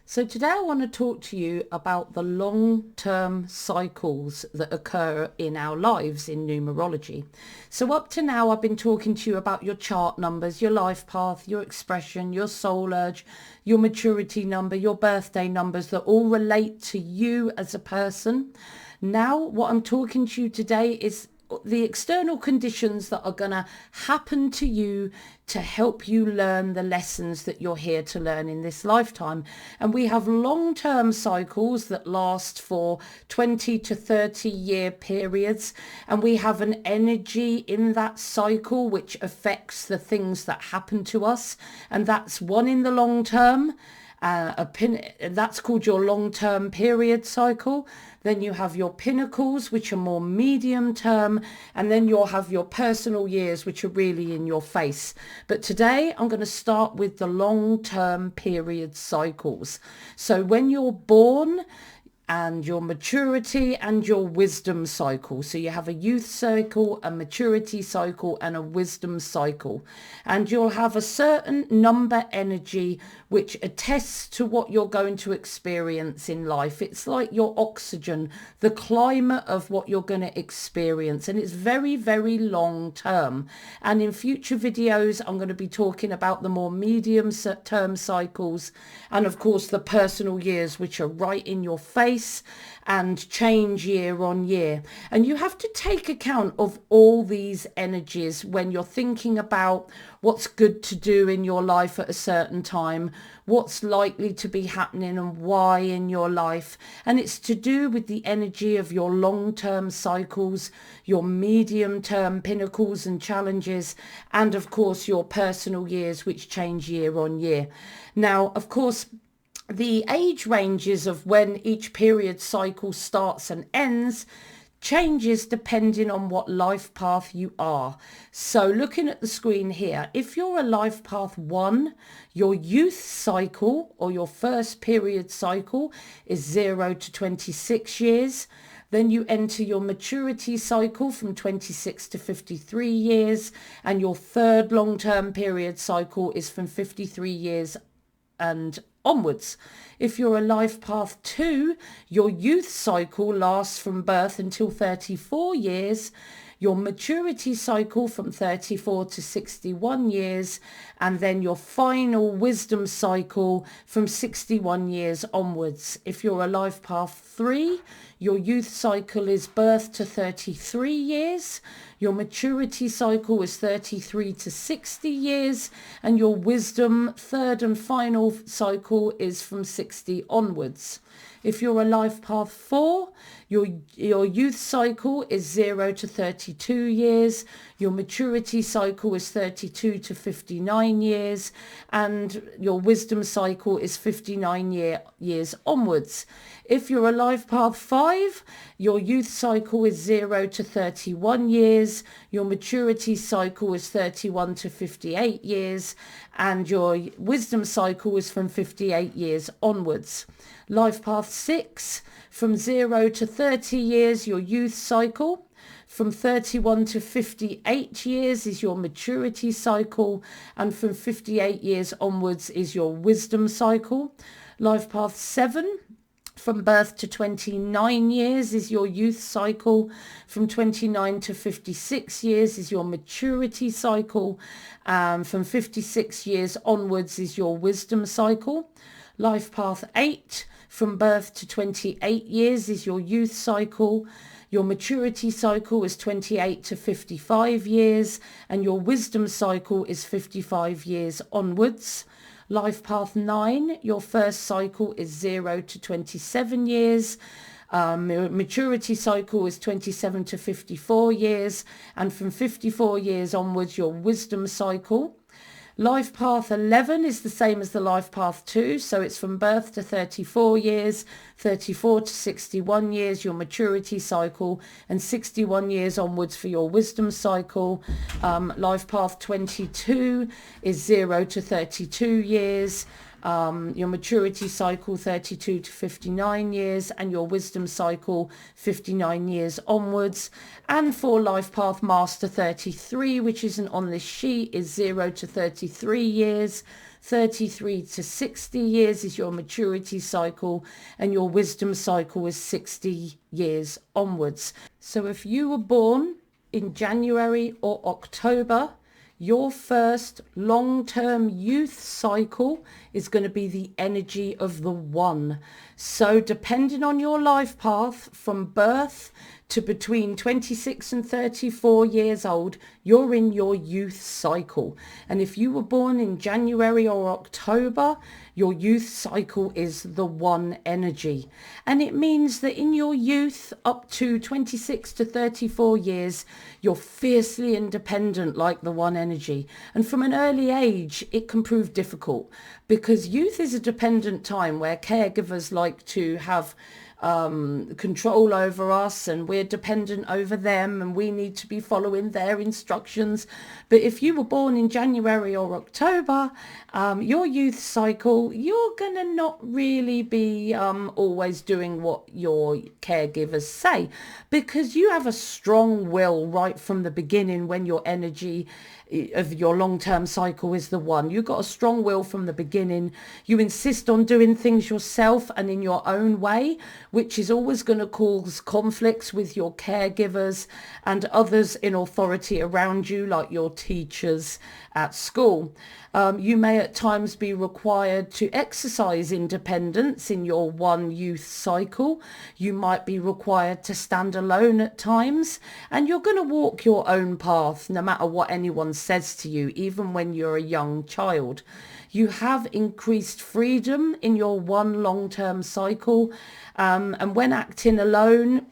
So today I want to talk to you about the long-term cycles that occur in our lives in numerology. So up to now I've been talking to you about your chart numbers, your life path, your expression, your soul urge, your maturity number, your birthday numbers that all relate to you as a person. Now what I'm talking to you today is the external conditions that are going to happen to you to help you learn the lessons that you're here to learn in this lifetime. And we have long-term cycles that last for 20 to 30 year periods, and we have an energy in that cycle which affects the things that happen to us, and that's one in the long term. That's called your long-term period cycle. Then you have your pinnacles, which are more medium term, and then you'll have your personal years, which are really in your face. But today I'm going to start with the long-term period cycles. So when you're born, and your maturity and your wisdom cycle. So you have a youth cycle, a maturity cycle, and a wisdom cycle. And you'll have a certain number energy which attests to what you're going to experience in life. It's like your oxygen, the climate of what you're going to experience. And it's very, very long term. And in future videos, I'm going to be talking about the more medium term cycles and of course the personal years, which are right in your face and change year on year. And you have to take account of all these energies when you're thinking about what's good to do in your life at a certain time, what's likely to be happening and why in your life. And it's to do with the energy of your long-term cycles, your medium-term pinnacles and challenges, and of course your personal years, which change year on year. Now, of course, the age ranges of when each period cycle starts and ends changes depending on what life path you are. So looking at the screen here, if you're a life path 1, your youth cycle or your first period cycle is 0 to 26 years. Then you enter your maturity cycle from 26 to 53 years, and your third long-term period cycle is from 53 years and onwards. If you're a life path 2, your youth cycle lasts from birth until 34 years, your maturity cycle from 34 to 61 years, and then your final wisdom cycle from 61 years onwards. If you're a life path 3, your youth cycle is birth to 33 years, your maturity cycle is 33 to 60 years, and your wisdom third and final cycle is from 60 onwards. If you're a life path 4, your youth cycle is 0 to 32 years, your maturity cycle is 32 to 59 years, and your wisdom cycle is 59 years onwards. If you're a life path 5, your youth cycle is 0 to 31 years, your maturity cycle is 31 to 58 years, and your wisdom cycle is from 58 years onwards. Life path 6, from 0 to 30 years, your youth cycle. From 31 to 58 years is your maturity cycle, and from 58 years onwards is your wisdom cycle. Life path 7, from birth to 29 years is your youth cycle. From 29 to 56 years is your maturity cycle. From 56 years onwards is your wisdom cycle. Life path 8, from birth to 28 years is your youth cycle. Your maturity cycle is 28 to 55 years, and your wisdom cycle is 55 years onwards. Life path 9, your first cycle is 0 to 27 years. Maturity cycle is 27 to 54 years, and from 54 years onwards, your wisdom cycle. Life path 11 is the same as the life path 2, so it's from birth to 34 years, 34 to 61 years, your maturity cycle, and 61 years onwards for your wisdom cycle. Life path 22 is 0 to 32 years. your maturity cycle 32 to 59 years, and your wisdom cycle 59 years onwards. And for life path master 33, which isn't on this sheet, is 0 to 33 years. 33 to 60 years is your maturity cycle, and your wisdom cycle is 60 years onwards. So if you were born in January or October, your first long-term youth cycle is going to be the energy of the one. So depending on your life path, from birth to between 26 and 34 years old, you're in your youth cycle. And if you were born in January or October, your youth cycle is the one energy. And it means that in your youth, up to 26 to 34 years, you're fiercely independent like the one energy. And from an early age, it can prove difficult, because youth is a dependent time where caregivers like to have control over us, and we're dependent over them, and we need to be following their instructions. But if you were born in January or October, your youth cycle, you're gonna not really be always doing what your caregivers say, because you have a strong will right from the beginning. When your energy of your long-term cycle is the one, you've got a strong will from the beginning. You insist on doing things yourself and in your own way, which is always going to cause conflicts with your caregivers and others in authority around you, like your teachers at school. You may at times be required to exercise independence in your one youth cycle. You might be required to stand alone at times, and you're going to walk your own path no matter what anyone says to you, even when you're a young child. You have increased freedom in your one long-term cycle, and when acting alone,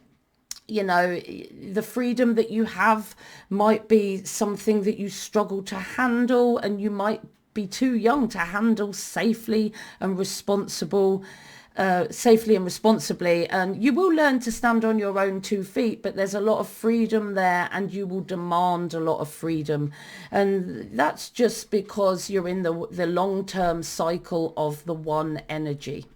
you know, the freedom that you have might be something that you struggle to handle, and you might be too young to handle safely and responsibly. And you will learn to stand on your own 2 feet, but there's a lot of freedom there, and you will demand a lot of freedom. And that's just because you're in the long-term cycle of the one energy.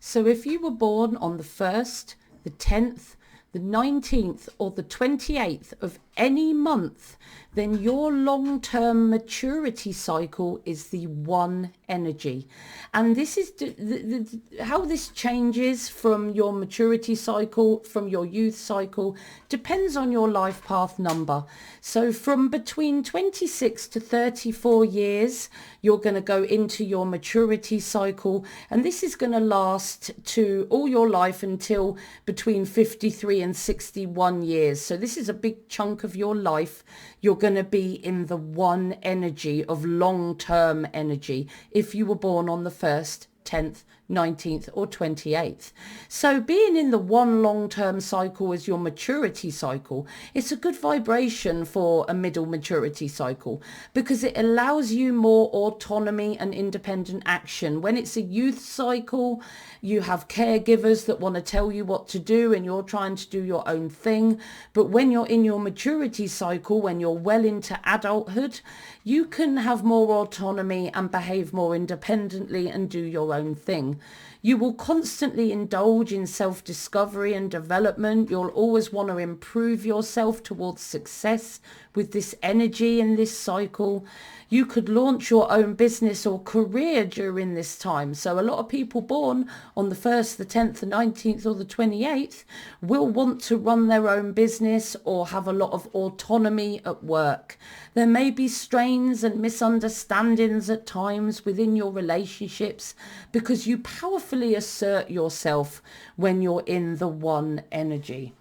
So if you were born on the 1st, the 10th, the 19th or the 28th of any month, then your long-term maturity cycle is the one energy. And this is how this changes from your maturity cycle, from your youth cycle, depends on your life path number. So from between 26 to 34 years, you're going to go into your maturity cycle, and this is going to last to all your life until between 53 and 61 years. So this is a big chunk of your life. You're going to be in the one energy of long-term energy if you were born on the 1st, 10th, 19th or 28th. So being in the one long-term cycle as your maturity cycle, it's a good vibration for a middle maturity cycle, because it allows you more autonomy and independent action. When it's a youth cycle, you have caregivers that want to tell you what to do, and you're trying to do your own thing. But when you're in your maturity cycle, when you're well into adulthood, you can have more autonomy and behave more independently and do your own thing. You will constantly indulge in self-discovery and development. You'll always want to improve yourself towards success with this energy in this cycle. You could launch your own business or career during this time. So a lot of people born on the 1st, the 10th, the 19th or the 28th will want to run their own business or have a lot of autonomy at work. There may be strains and misunderstandings at times within your relationships, because you powerfully assert yourself when you're in the one energy.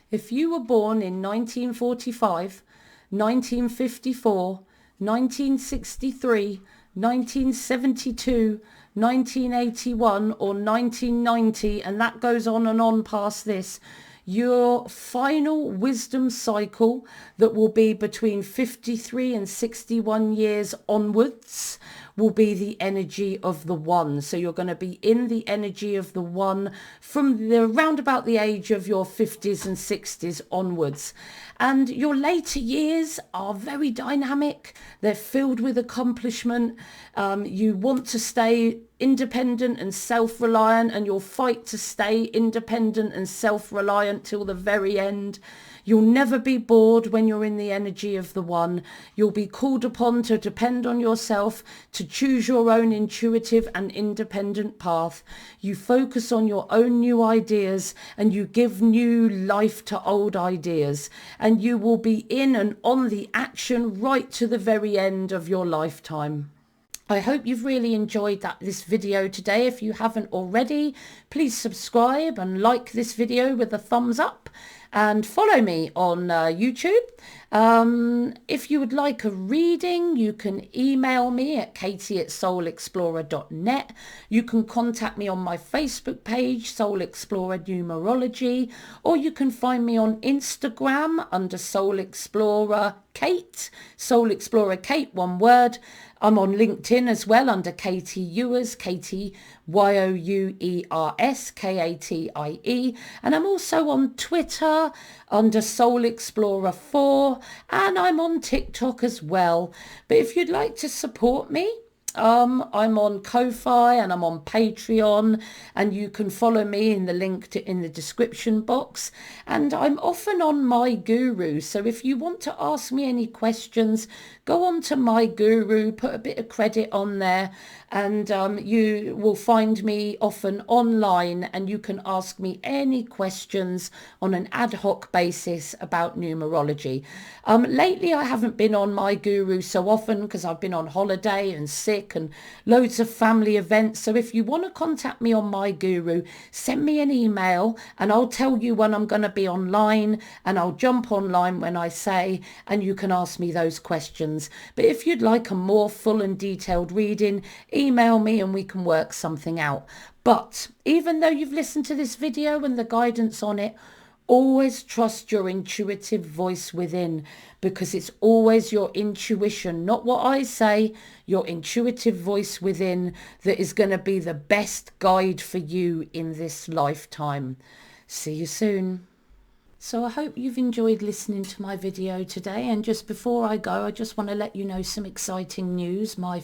If you were born in 1945, 1954, 1963, 1972, 1981 or 1990, and that goes on and on past this, your final wisdom cycle that will be between 53 and 61 years onwards will be the energy of the one. So you're going to be in the energy of the one from the around about the age of your 50s and 60s onwards. And your later years are very dynamic. They're filled with accomplishment. You want to stay independent and self-reliant, and you'll fight to stay independent and self-reliant till the very end. You'll never be bored when you're in the energy of the one. You'll be called upon to depend on yourself, to choose your own intuitive and independent path. You focus on your own new ideas, and you give new life to old ideas. And you will be in and on the action right to the very end of your lifetime. I hope you've really enjoyed this video today. If you haven't already, please subscribe and like this video with a thumbs up, and follow me on YouTube. If you would like a reading, you can email me at katie@soulexplorer.net. You can contact me on my Facebook page, Soul Explorer Numerology, or you can find me on Instagram under Soul Explorer Kate, Soul Explorer Kate, one word. I'm on LinkedIn as well under Katie Youers, Katie Youers, Katie, and I'm also on Twitter under Soul Explorer 4, and I'm on TikTok as well. But if you'd like to support me, I'm on Ko-Fi and I'm on Patreon, and you can follow me in the link in the description box. And I'm often on My Guru, so if you want to ask me any questions, go on to My Guru, put a bit of credit on there, and you will find me often online, and you can ask me any questions on an ad hoc basis about numerology. Lately I haven't been on My Guru so often because I've been on holiday and sick and loads of family events. So if you want to contact me on My Guru, send me an email and I'll tell you when I'm going to be online, and I'll jump online when I say, and you can ask me those questions. But if you'd like a more full and detailed reading, email me and we can work something out. But even though you've listened to this video and the guidance on it, always trust your intuitive voice within, because it's always your intuition, not what I say, your intuitive voice within, that is going to be the best guide for you in this lifetime. See you soon. So I hope you've enjoyed listening to my video today, and just before I go, I just want to let you know some exciting news. My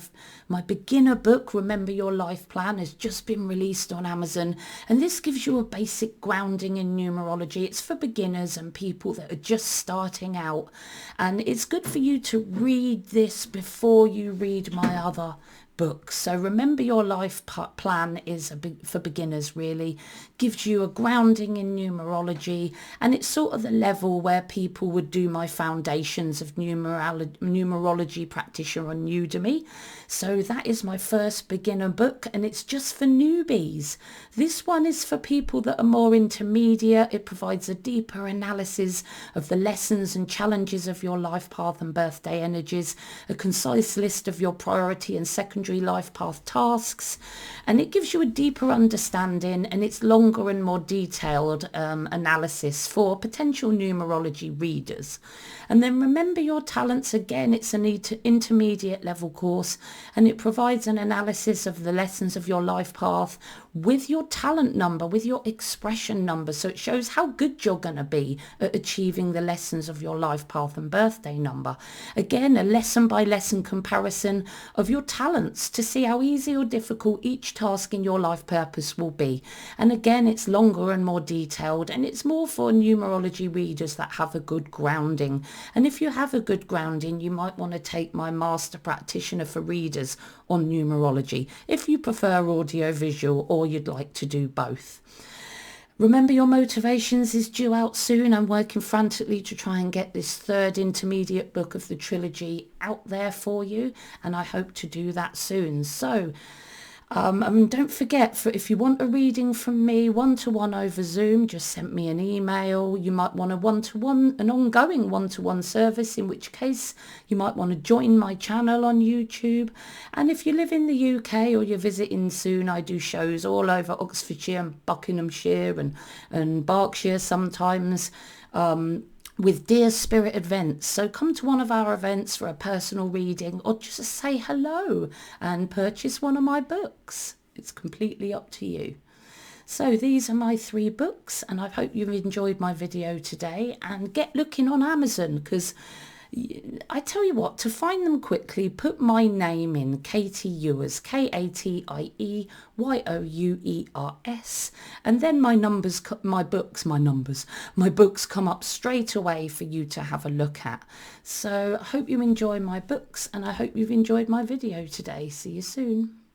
beginner book, Remember Your Life Plan, has just been released on Amazon, and this gives you a basic grounding in numerology. It's for beginners and people that are just starting out, and it's good for you to read this before you read my other book. So Remember Your Life Plan is for beginners, really. Gives you a grounding in numerology, and it's sort of the level where people would do my Foundations of Numerology Practitioner on Udemy. So that is my first beginner book, and it's just for newbies. This one is for people that are more intermediate. It provides a deeper analysis of the lessons and challenges of your life path and birthday energies, a concise list of your priority and secondary life path tasks, and it gives you a deeper understanding, and it's longer and more detailed analysis for potential numerology readers. And then Remember Your Talents, again, it's an intermediate level course, and it provides an analysis of the lessons of your life path with your talent number, with your expression number. So it shows how good you're going to be at achieving the lessons of your life path and birthday number. Again, a lesson by lesson comparison of your talents to see how easy or difficult each task in your life purpose will be. And again, it's longer and more detailed, and it's more for numerology readers that have a good grounding. And if you have a good grounding, you might want to take my Master Practitioner for Readers on numerology, if you prefer audio visual or you'd like to do both. Remember Your Motivations is due out soon. I'm working frantically to try and get this third intermediate book of the trilogy out there for you, and I hope to do that soon. So don't forget, if you want a reading from me one-to-one over Zoom, just send me an email. You might want an ongoing one-to-one service, in which case you might want to join my channel on YouTube. And if you live in the UK or you're visiting soon, I do shows all over Oxfordshire and Buckinghamshire and Berkshire sometimes. with Dear Spirit Events. So come to one of our events for a personal reading, or just say hello and purchase one of my books. It's completely up to you. So these are my 3 books, and I hope you've enjoyed my video today, and get looking on Amazon, because I tell you what, to find them quickly, put my name in, Katie Ewers, Katieyouers, and then my books come up straight away for you to have a look at. So I hope you enjoy my books, and I hope you've enjoyed my video today. See you soon.